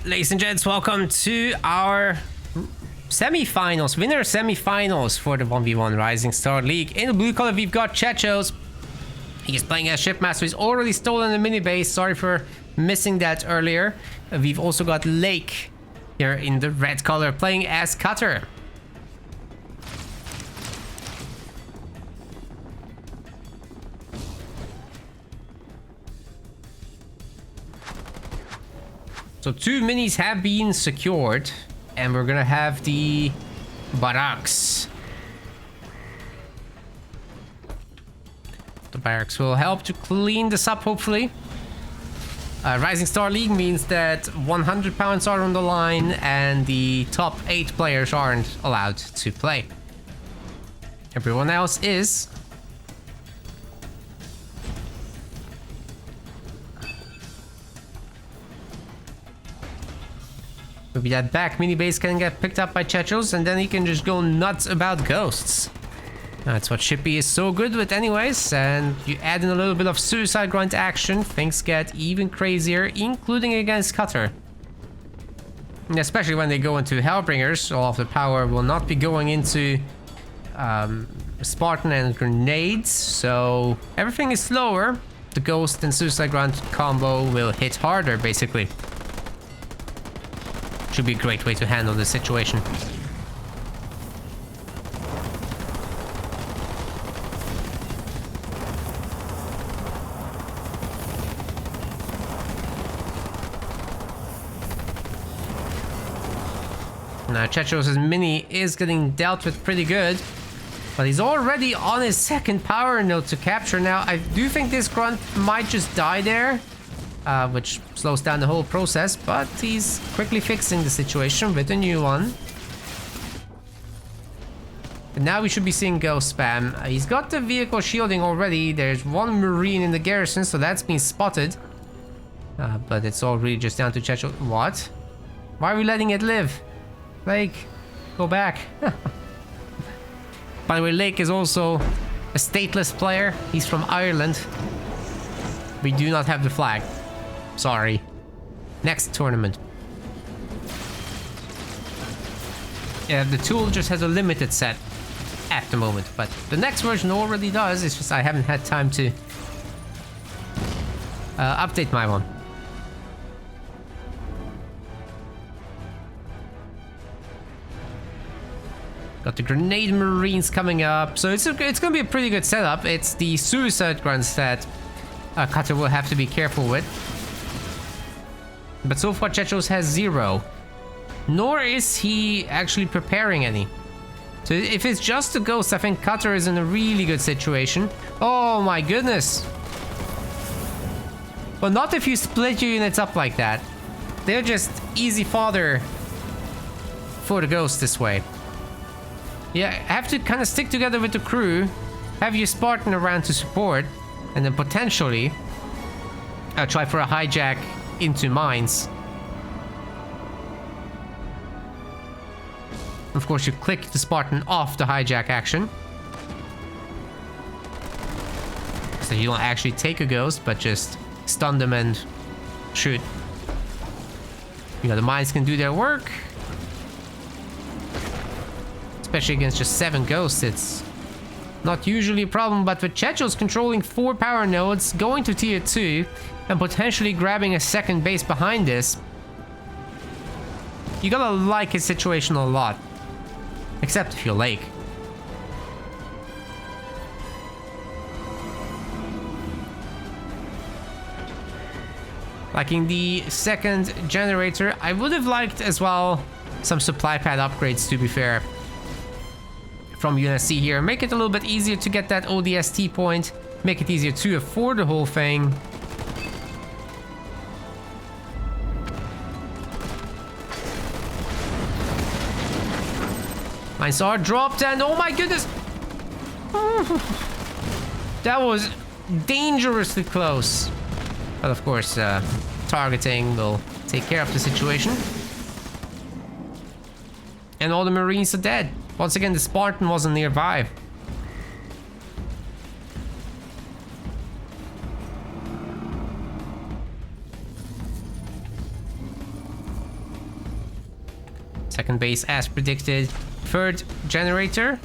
Ladies and gents, welcome to our semifinals, winner semifinals for the 1v1 Rising Star League. In the blue color, we've got Chechos. He's playing as Shipmaster. He's already stolen the mini base. Sorry for missing that earlier. We've also got Layke here in the red color, playing as Cutter. So 2 minis have been secured, and we're gonna have the barracks. The barracks will help to clean this up, hopefully. Rising Star League means that 100 pounds are on the line, and the top 8 players aren't allowed to play. Everyone else is. Maybe that back mini base can get picked up by Chechos, and then he can just go nuts about ghosts. That's what Shippy is so good with anyways, and you add in a little bit of suicide grunt action, things get even crazier, including against Cutter. And especially when they go into Hellbringers, all of the power will not be going into Spartan and grenades, so everything is slower. The ghost and suicide grunt combo will hit harder, basically. Should be a great way to handle this situation. Now Chechos' mini is getting dealt with pretty good, but he's already on his second power node to capture. Now I do think this grunt might just die there, which slows down the whole process, but he's quickly fixing the situation with a new one. But now we should be seeing ghost spam. He's got the vehicle shielding already. There's 1 marine in the garrison, so that's been spotted. But it's all really just down to Chechos. What? Why are we letting it live? Layke, go back. By the way, Layke is also a stateless player. He's from Ireland. We do not have the flag. Sorry. Next tournament. Yeah, the tool just has a limited set at the moment, but the next version already does. It's just I haven't had time to update my one. Got the grenade marines coming up, so it's gonna be a pretty good setup. It's the suicide grunts that Cutter will have to be careful with. But so far Chechos has 0. Nor is he actually preparing any. So if it's just a ghost, I think Cutter is in a really good situation. Oh my goodness. Well, not if you split your units up like that. They're just easy fodder for the ghost this way. Yeah, have to kind of stick together with the crew. Have your Spartan around to support. And then potentially try for a hijack into mines. Of course, you click the Spartan off the hijack action, so you don't actually take a ghost, but just stun them and shoot. You know, the mines can do their work. Especially against just 7 ghosts, it's not usually a problem, but with Chechos controlling 4 power nodes, going to tier 2, and potentially grabbing a second base behind this, you gotta like his situation a lot. Except if you're Layke. Liking the second generator. I would have liked as well some supply pad upgrades, to be fair, from UNSC here. Make it a little bit easier to get that ODST point. Make it easier to afford the whole thing. Mines are dropped, and oh my goodness! That was dangerously close. But of course, targeting will take care of the situation. And all the Marines are dead. Once again, the Spartan wasn't nearby. Second base as predicted. Third generator.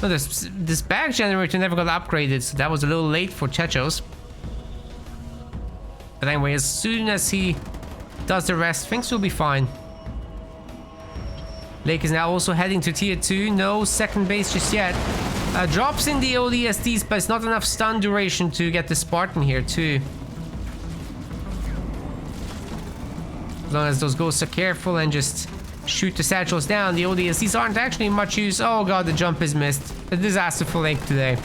No, this back generator never got upgraded, so that was a little late for Chechos. But anyway, as soon as he does the rest, things will be fine. Layke is now also heading to tier 2. No second base just yet. Drops in the ODSDs, but it's not enough stun duration to get the Spartan here too. As long as those ghosts are careful and just shoot the satchels down, the ODSDs aren't actually much use. Oh god, the jump is missed. A disaster for Layke today.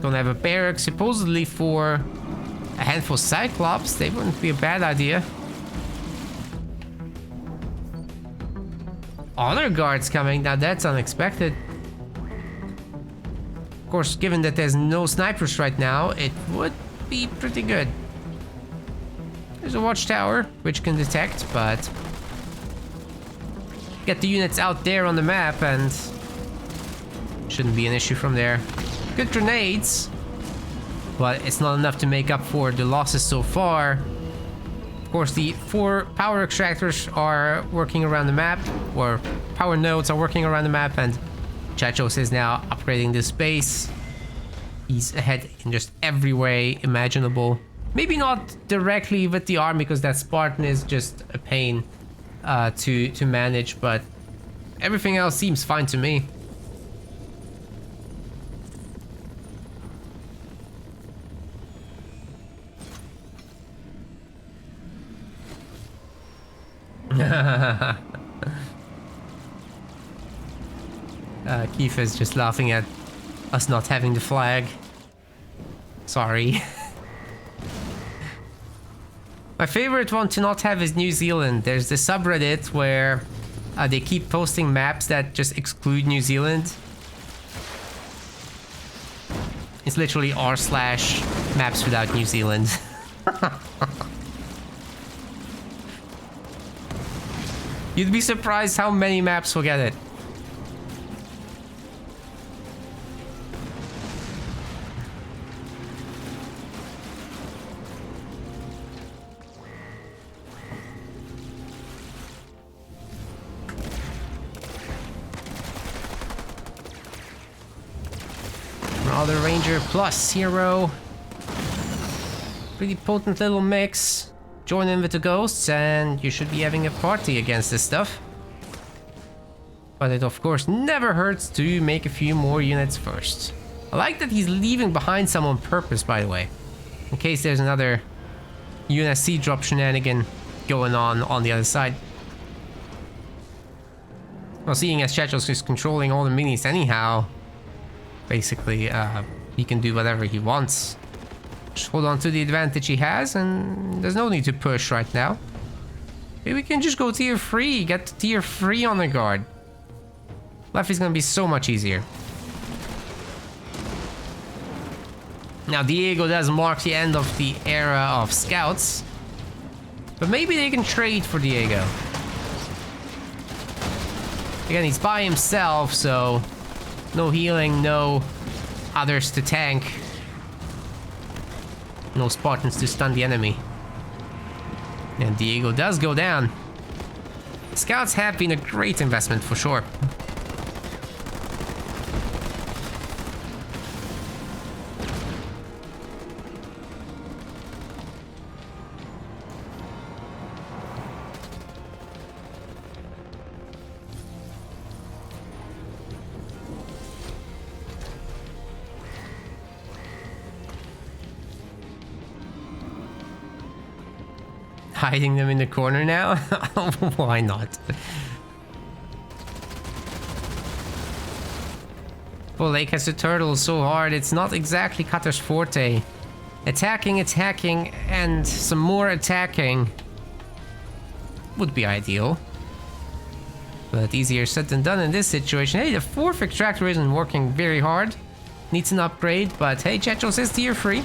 Don't have a barrack supposedly for a handful of Cyclops. They wouldn't be a bad idea. Honor guards coming. Now that's unexpected. Of course, given that there's no snipers right now, it would be pretty good. There's a watchtower, which can detect, but get the units out there on the map and shouldn't be an issue from there. Good grenades, but it's not enough to make up for the losses so far. Of course, the 4 power extractors are working around the map, or power nodes are working around the map, and Chechos is now upgrading this base. He's ahead in just every way imaginable. Maybe not directly with the army, because that Spartan is just a pain to manage, but everything else seems fine to me. Keith is just laughing at us not having the flag. Sorry. My favorite one to not have is New Zealand. There's the subreddit where they keep posting maps that just exclude New Zealand. It's literally r/maps without New Zealand. You'd be surprised how many maps will get it. Another Ranger plus hero. Pretty potent little mix. Join in with the ghosts and you should be having a party against this stuff. But it of course never hurts to make a few more units first. I like that he's leaving behind some on purpose, by the way. In case there's another UNSC drop shenanigan going on the other side. Well, seeing as Chechos is controlling all the minis anyhow, basically he can do whatever he wants. Just hold on to the advantage he has, and there's no need to push right now. Maybe we can just go tier 3, get tier 3 on the guard. Life is gonna be so much easier. Now Diego does mark the end of the era of scouts, but maybe they can trade for Diego. Again, he's by himself, so no healing, no others to tank. No Spartans to stun the enemy. And Diego does go down. Scouts have been a great investment for sure. Hiding them in the corner now? Why not? Well, Layke has the turtle so hard, it's not exactly Cutter's forte. Attacking, and some more attacking would be ideal. But easier said than done in this situation. Hey, the 4th extractor isn't working very hard. Needs an upgrade, but hey, Chechos is tier 3.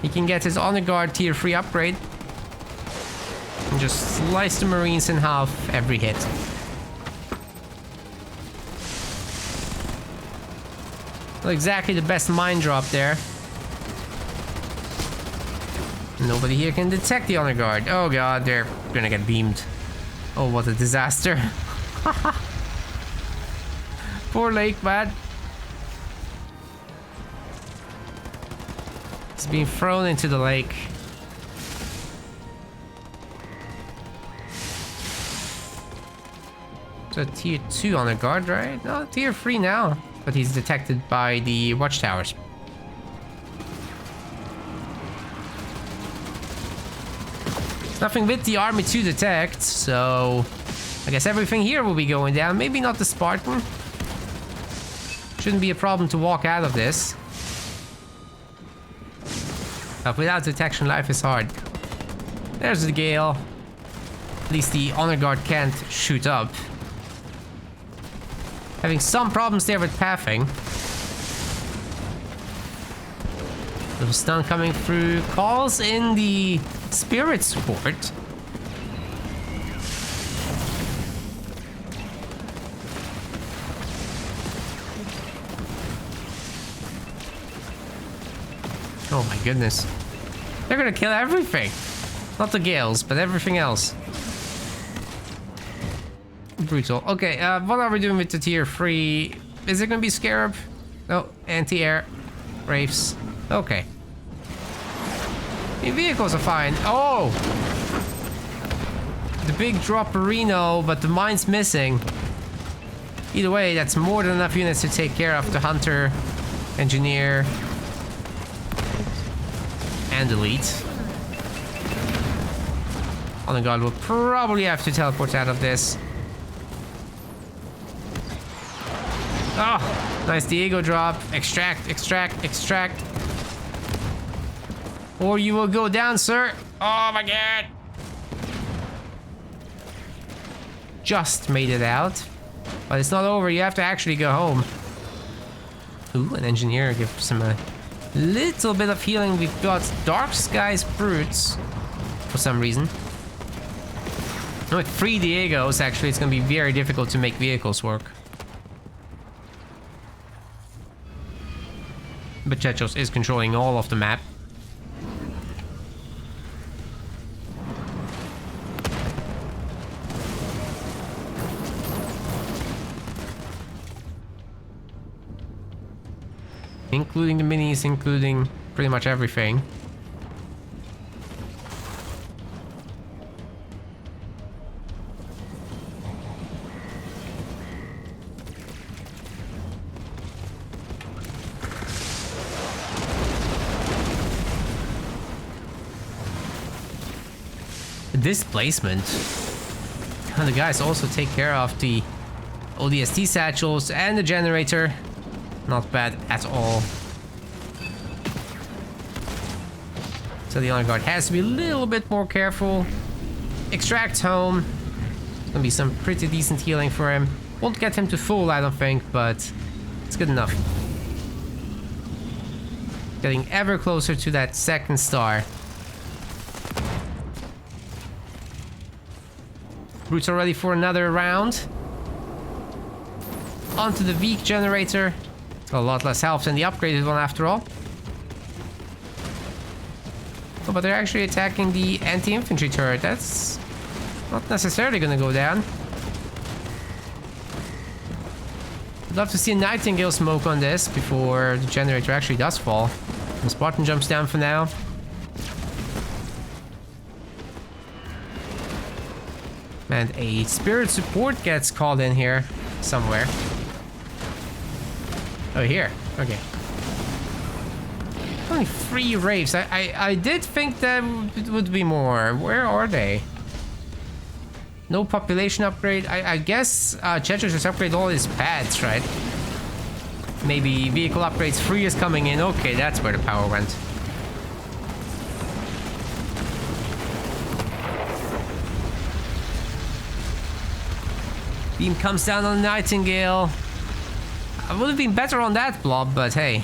He can get his honor guard tier 3 upgrade. And just slice the Marines in half every hit. Not exactly the best mine drop there. Nobody here can detect the honor guard. Oh god, they're gonna get beamed. Oh, what a disaster. Poor Layke, man. He's being thrown into the lake. So tier 2 honor guard, right? No, tier 3 now. But he's detected by the watchtowers. Nothing with the army to detect, so I guess everything here will be going down. Maybe not the Spartan. Shouldn't be a problem to walk out of this. But without detection, life is hard. There's the Gale. At least the honor guard can't shoot up. Having some problems there with pathing. Little stun coming through. Calls in the spirit support. Oh my goodness. They're gonna kill everything. Not the Gales, but everything else. Brutal. Okay, what are we doing with the tier 3? Is it gonna be Scarab? No, anti-air. Wraiths. Okay. The vehicles are fine. Oh! The big drop Reno, but the mine's missing. Either way, that's more than enough units to take care of the Hunter, Engineer, and Elite. Honor Guard will probably have to teleport out of this. Oh, nice Diego drop. Extract, extract, extract. Or you will go down, sir. Oh my god. Just made it out. But it's not over. You have to actually go home. Ooh, an engineer gives him a little bit of healing. We've got Dark Skies Brutes for some reason. With 3 Diegos, actually, it's going to be very difficult to make vehicles work. But Chechos is controlling all of the map. Including the minis, including pretty much everything. Displacement. And the guys also take care of the ODST satchels and the generator. Not bad at all. So the honor guard has to be a little bit more careful. Extract home. It's gonna be some pretty decent healing for him. Won't get him to full, I don't think, but it's good enough. Getting ever closer to that second star. Brutes are ready for another round. Onto the weak generator. A lot less health than the upgraded one after all. Oh, but they're actually attacking the anti-infantry turret. That's not necessarily going to go down. I'd love to see a Nightingale smoke on this before the generator actually does fall. The Spartan jumps down for now. And a spirit support gets called in here somewhere. Oh, here. Okay. Only 3 Wraiths. I did think that it would be more. Where are they? No population upgrade. I guess Chechos just upgrade all his pads, right? Maybe vehicle upgrades 3 is coming in. Okay, that's where the power went. Beam comes down on the Nightingale. I would have been better on that blob, but hey.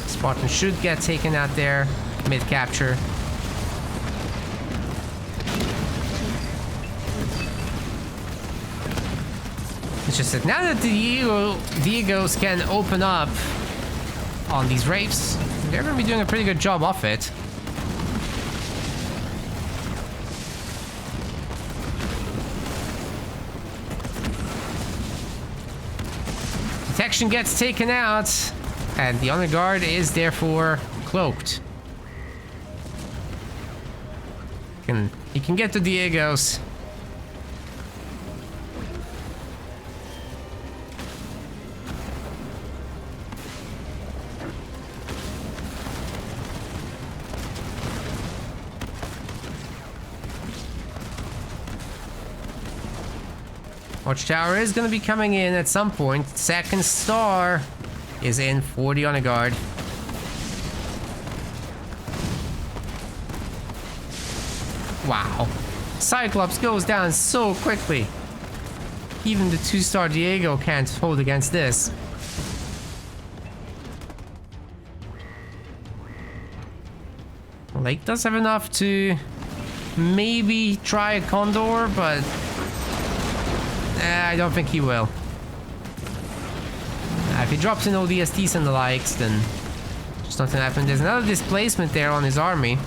Spartan should get taken out there mid-capture. It's just that now that the Diegos can open up on these Wraiths, they're going to be doing a pretty good job of it. Detection gets taken out, and the honor guard is therefore cloaked. He can get to Diegos. Watchtower is going to be coming in at some point. Second star is in for the honor guard. Wow. Cyclops goes down so quickly. Even the 2-star Diego can't hold against this. Layke does have enough to maybe try a Condor, but I don't think he will. If he drops in ODSTs and the likes, then just nothing happened. There's another displacement there on his army.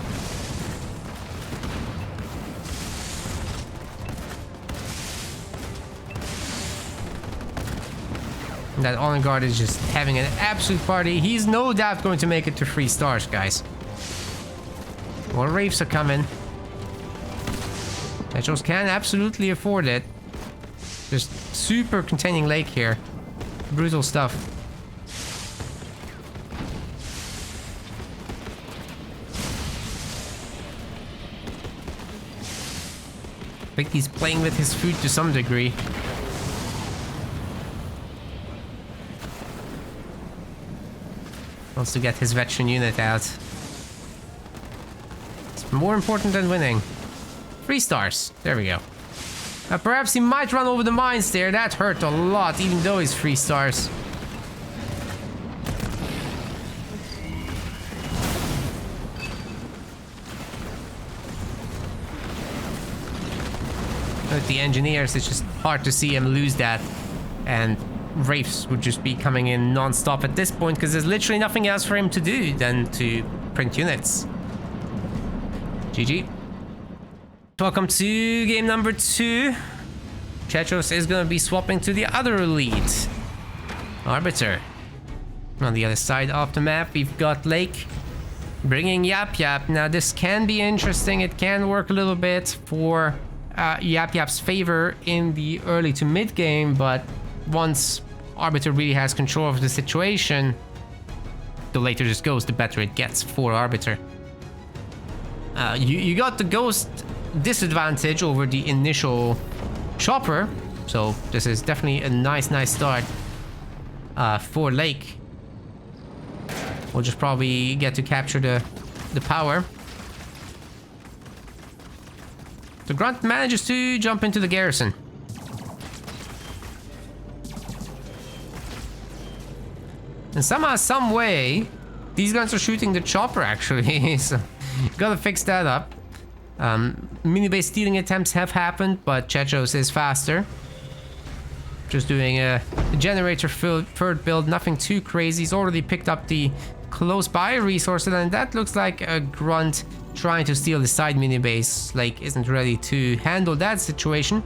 That honor guard is just having an absolute party. He's no doubt going to make it to 3 stars, guys. More Wraiths are coming. Chechos can absolutely afford it. Just super containing Layke here. Brutal stuff. I think he's playing with his food to some degree. Wants to get his veteran unit out. It's more important than winning. 3 stars. There we go. Perhaps he might run over the mines there. That hurt a lot, even though he's 3 stars. With the engineers, it's just hard to see him lose that. And Wraiths would just be coming in non-stop at this point, because there's literally nothing else for him to do than to print units. GG. Welcome to game number 2. Chechos is going to be swapping to the other elite, Arbiter. On the other side of the map, we've got Layke bringing Yap Yap. Now, this can be interesting. It can work a little bit for Yap Yap's favor in the early to mid game, but once Arbiter really has control of the situation, the later this goes, the better it gets for Arbiter. You got the Ghost disadvantage over the initial chopper, so this is definitely a nice start for Layke. We'll just probably get to capture the power. The Grunt manages to jump into the garrison. And somehow, some way, these guns are shooting the chopper actually, so gotta fix that up. Mini-base stealing attempts have happened, but Chechos is faster. Just doing a generator third build, nothing too crazy. He's already picked up the close by resources, and that looks like a Grunt trying to steal the side mini-base. Layke isn't ready to handle that situation.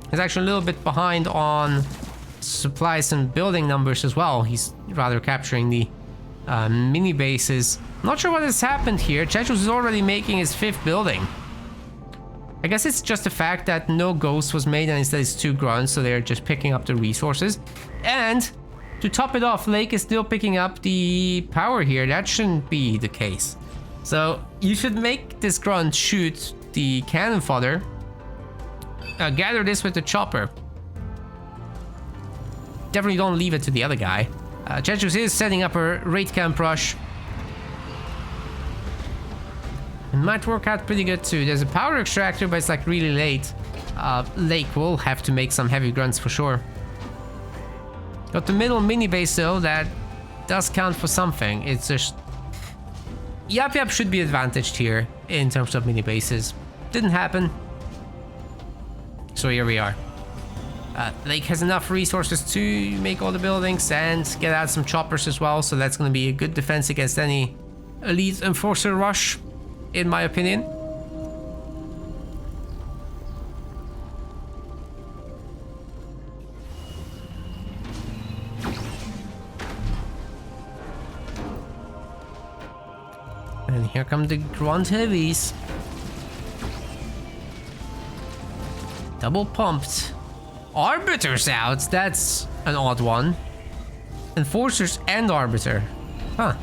He's actually a little bit behind on supplies and building numbers as well. He's rather capturing the mini bases. Not sure what has happened here. Chechos is already making his 5th building. I guess it's just the fact that no ghost was made and instead it's 2 grunts, so they're just picking up the resources. And to top it off, Layke is still picking up the power here. That shouldn't be the case. So you should make this grunt shoot the cannon fodder. Gather this with the chopper. Definitely don't leave it to the other guy. Chechos is setting up a raid camp rush. It might work out pretty good too. There's a power extractor, but it's like really late. Layke will have to make some heavy grunts for sure. Got the middle mini base though, that does count for something. It's just... Yap Yap should be advantaged here in terms of mini bases. Didn't happen. So here we are. Layke has enough resources to make all the buildings and get out some choppers as well, so that's going to be a good defense against any elite enforcer rush, in my opinion. And here come the grunt heavies. Double pumped. Arbiter's out. That's an odd one. Enforcers and Arbiter. Huh.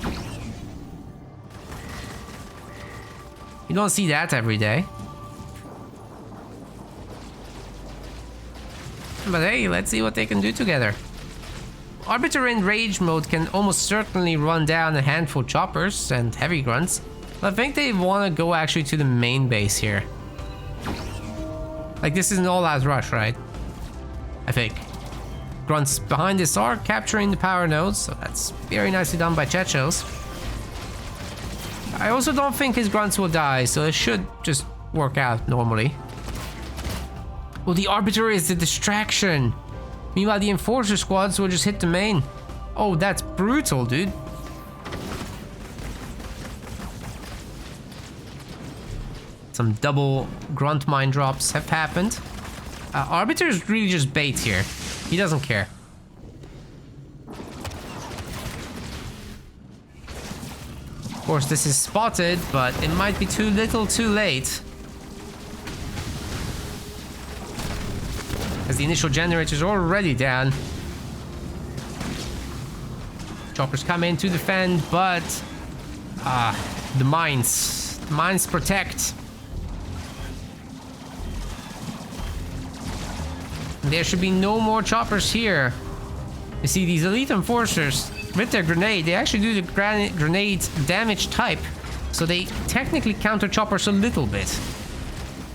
You don't see that every day. But hey, let's see what they can do together. Arbiter in rage mode can almost certainly run down a handful of choppers and heavy grunts. But I think they want to go actually to the main base here. Like, this is an all-out rush, right? I think. Grunts behind this are capturing the power nodes, so that's very nicely done by Chechos. I also don't think his grunts will die, so it should just work out normally. Well, the Arbiter is the distraction. Meanwhile, the Enforcer squads will just hit the main. Oh, that's brutal, dude. Some double grunt mine drops have happened. Arbiter is really just bait here. He doesn't care. Of course, this is spotted, but it might be too little too late. As the initial generator's already down. Choppers come in to defend, but the mines. The mines protect. There should be no more choppers here. You see, these elite enforcers, with their grenade, they actually do the grenade damage type. So they technically counter choppers a little bit.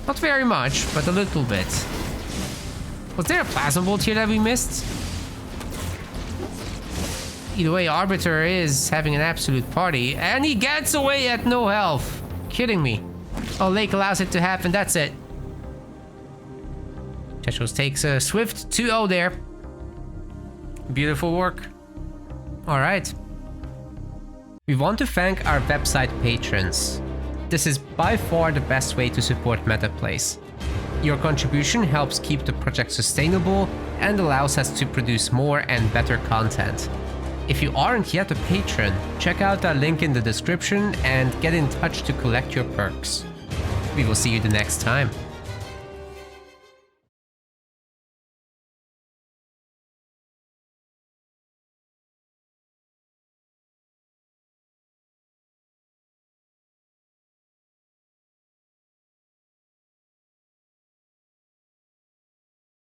Not very much, but a little bit. Was there a plasma bolt here that we missed? Either way, Arbiter is having an absolute party. And he gets away at no health. Kidding me. Oh, Layke allows it to happen, that's it. Chechos takes a swift 2-0 there. Beautiful work. Alright. We want to thank our website patrons. This is by far the best way to support Meta Plays. Your contribution helps keep the project sustainable and allows us to produce more and better content. If you aren't yet a patron, check out our link in the description and get in touch to collect your perks. We will see you the next time.